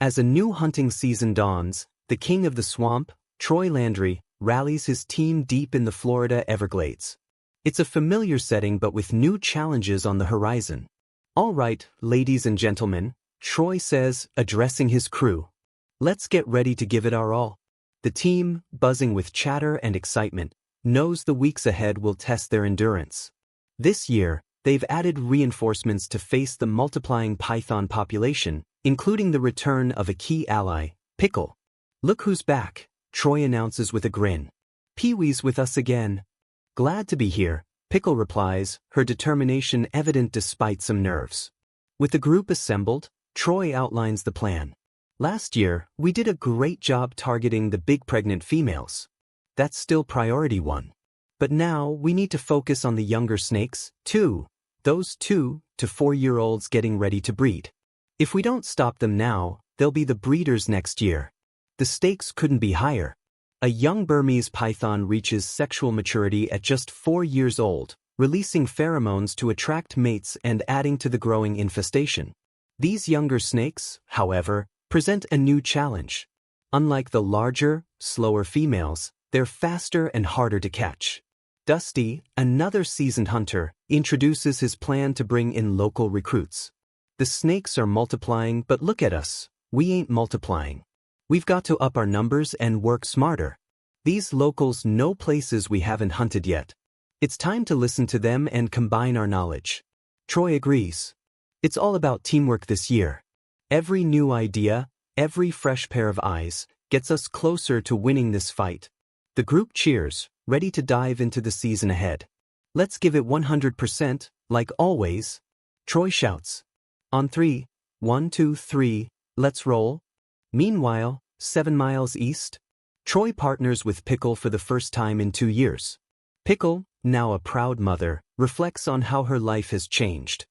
As a new hunting season dawns, the king of the swamp, Troy Landry, rallies his team deep in the Florida Everglades. It's a familiar setting but with new challenges on the horizon. "All right, ladies and gentlemen," Troy says, addressing his crew. "Let's get ready to give it our all." The team, buzzing with chatter and excitement, knows the weeks ahead will test their endurance. This year, they've added reinforcements to face the multiplying python population, including the return of a key ally, Pickle. "Look who's back," Troy announces with a grin. "Pee-wee's with us again." "Glad to be here," Pickle replies, her determination evident despite some nerves. With the group assembled, Troy outlines the plan. "Last year, we did a great job targeting the big pregnant females. That's still priority one. But now we need to focus on the younger snakes, too, those 2 to 4-year-olds getting ready to breed. If we don't stop them now, they'll be the breeders next year." The stakes couldn't be higher. A young Burmese python reaches sexual maturity at just 4 years old, releasing pheromones to attract mates and adding to the growing infestation. These younger snakes, however, present a new challenge. Unlike the larger, slower females, they're faster and harder to catch. Dusty, another seasoned hunter, introduces his plan to bring in local recruits. "The snakes are multiplying, but look at us, we ain't multiplying. We've got to up our numbers and work smarter. These locals know places we haven't hunted yet. It's time to listen to them and combine our knowledge." Troy agrees. It's all about teamwork this year. Every new idea, every fresh pair of eyes, gets us closer to winning this fight. The group cheers, ready to dive into the season ahead. "Let's give it 100%, like always," Troy shouts. "On 3, 1, 2, 3, let's roll." Meanwhile, 7 miles east, Troy partners with Pickle for the first time in 2 years. Pickle, now a proud mother, reflects on how her life has changed.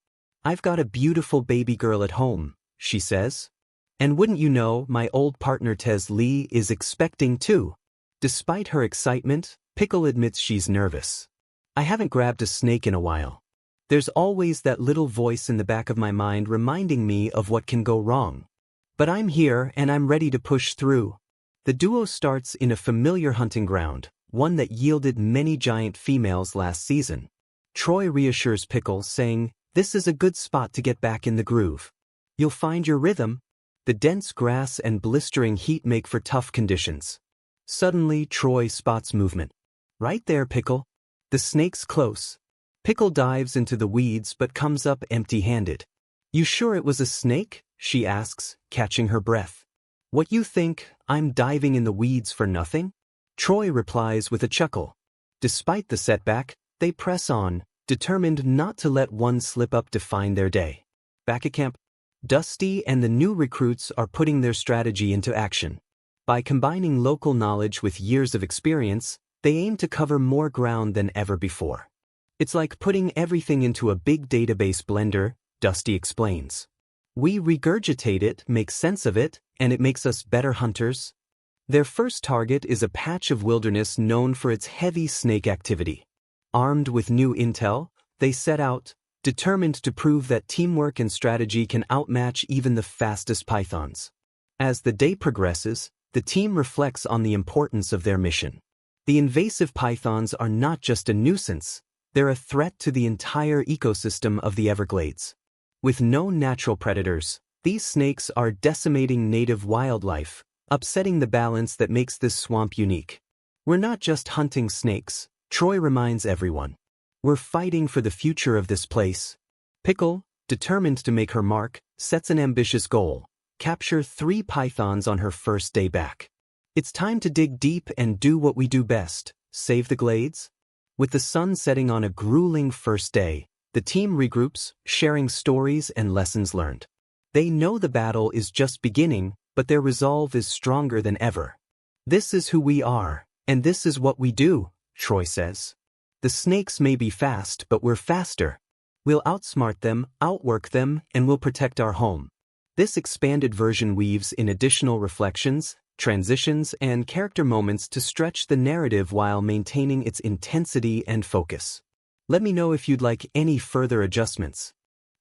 "I've got a beautiful baby girl at home," she says. "And wouldn't you know, my old partner Tez Lee is expecting too." Despite her excitement, Pickle admits she's nervous. "I haven't grabbed a snake in a while. There's always that little voice in the back of my mind reminding me of what can go wrong. But I'm here and I'm ready to push through." The duo starts in a familiar hunting ground, one that yielded many giant females last season. Troy reassures Pickle, saying, "This is a good spot to get back in the groove. You'll find your rhythm." The dense grass and blistering heat make for tough conditions. Suddenly, Troy spots movement. "Right there, Pickle." The snake's close. Pickle dives into the weeds but comes up empty-handed. "You sure it was a snake?" she asks, catching her breath. "What you think, I'm diving in the weeds for nothing?" Troy replies with a chuckle. Despite the setback, they press on, determined not to let one slip-up define their day. Back at camp, Dusty and the new recruits are putting their strategy into action. By combining local knowledge with years of experience, they aim to cover more ground than ever before. "It's like putting everything into a big database blender," Dusty explains. "We regurgitate it, make sense of it, and it makes us better hunters." Their first target is a patch of wilderness known for its heavy snake activity. Armed with new intel, they set out, determined to prove that teamwork and strategy can outmatch even the fastest pythons. As the day progresses, the team reflects on the importance of their mission. The invasive pythons are not just a nuisance, they're a threat to the entire ecosystem of the Everglades. With no natural predators, these snakes are decimating native wildlife, upsetting the balance that makes this swamp unique. "We're not just hunting snakes," Troy reminds everyone. "We're fighting for the future of this place." Pickle, determined to make her mark, sets an ambitious goal: capture 3 pythons on her first day back. It's time to dig deep and do what we do best: save the glades. With the sun setting on a grueling first day, the team regroups, sharing stories and lessons learned. They know the battle is just beginning, but their resolve is stronger than ever. "This is who we are, and this is what we do," Troy says. "The snakes may be fast, but we're faster. We'll outsmart them, outwork them, and we'll protect our home." This expanded version weaves in additional reflections, transitions, and character moments to stretch the narrative while maintaining its intensity and focus. Let me know if you'd like any further adjustments.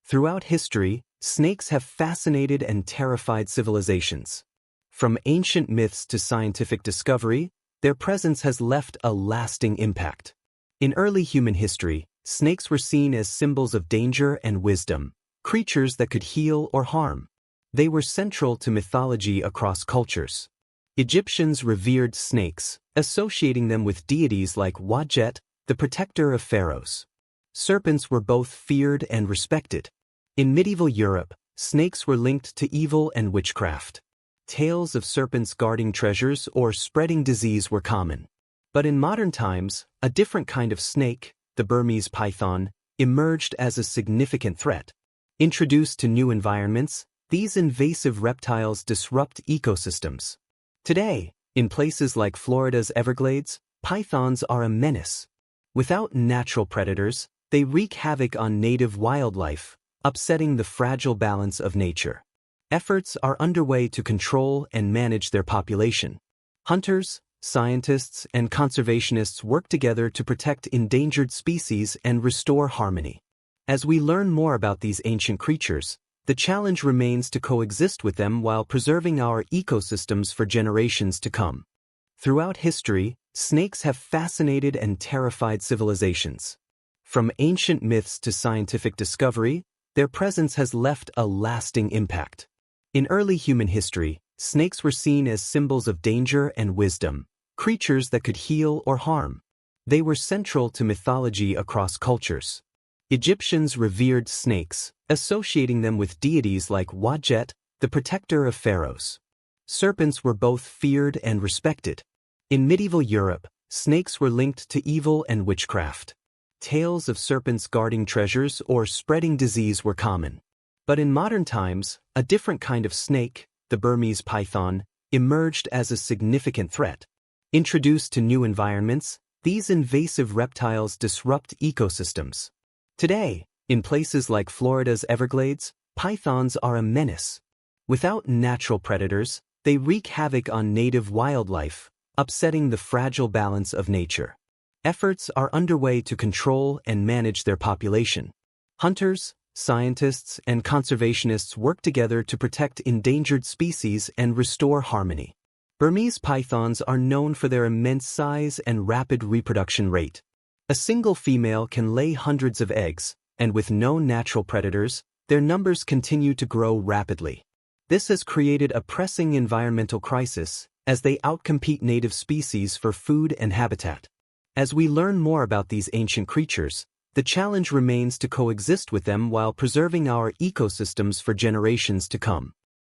Throughout history, snakes have fascinated and terrified civilizations. From ancient myths to scientific discovery, their presence has left a lasting impact. In early human history, snakes were seen as symbols of danger and wisdom, creatures that could heal or harm. They were central to mythology across cultures. Egyptians revered snakes, associating them with deities like Wadjet, the protector of pharaohs. Serpents were both feared and respected. In medieval Europe, snakes were linked to evil and witchcraft. Tales of serpents guarding treasures or spreading disease were common. But in modern times, a different kind of snake, the Burmese python, emerged as a significant threat. Introduced to new environments, these invasive reptiles disrupt ecosystems. Today, in places like Florida's Everglades, pythons are a menace. Without natural predators, they wreak havoc on native wildlife, upsetting the fragile balance of nature. Efforts are underway to control and manage their population. Hunters, scientists, and conservationists work together to protect endangered species and restore harmony. As we learn more about these ancient creatures, the challenge remains to coexist with them while preserving our ecosystems for generations to come. Throughout history, snakes have fascinated and terrified civilizations. From ancient myths to scientific discovery, their presence has left a lasting impact. In early human history, snakes were seen as symbols of danger and wisdom, creatures that could heal or harm. They were central to mythology across cultures. Egyptians revered snakes, associating them with deities like Wadjet, the protector of pharaohs. Serpents were both feared and respected. In medieval Europe, snakes were linked to evil and witchcraft. Tales of serpents guarding treasures or spreading disease were common. But in modern times, a different kind of snake, the Burmese python, emerged as a significant threat. Introduced to new environments, these invasive reptiles disrupt ecosystems. Today, in places like Florida's Everglades, pythons are a menace. Without natural predators, they wreak havoc on native wildlife, upsetting the fragile balance of nature. Efforts are underway to control and manage their population. Hunters, scientists, and conservationists work together to protect endangered species and restore harmony. Burmese pythons are known for their immense size and rapid reproduction rate. A single female can lay hundreds of eggs, and with no natural predators, their numbers continue to grow rapidly. This has created a pressing environmental crisis, as they outcompete native species for food and habitat. As we learn more about these ancient creatures, the challenge remains to coexist with them while preserving our ecosystems for generations to come.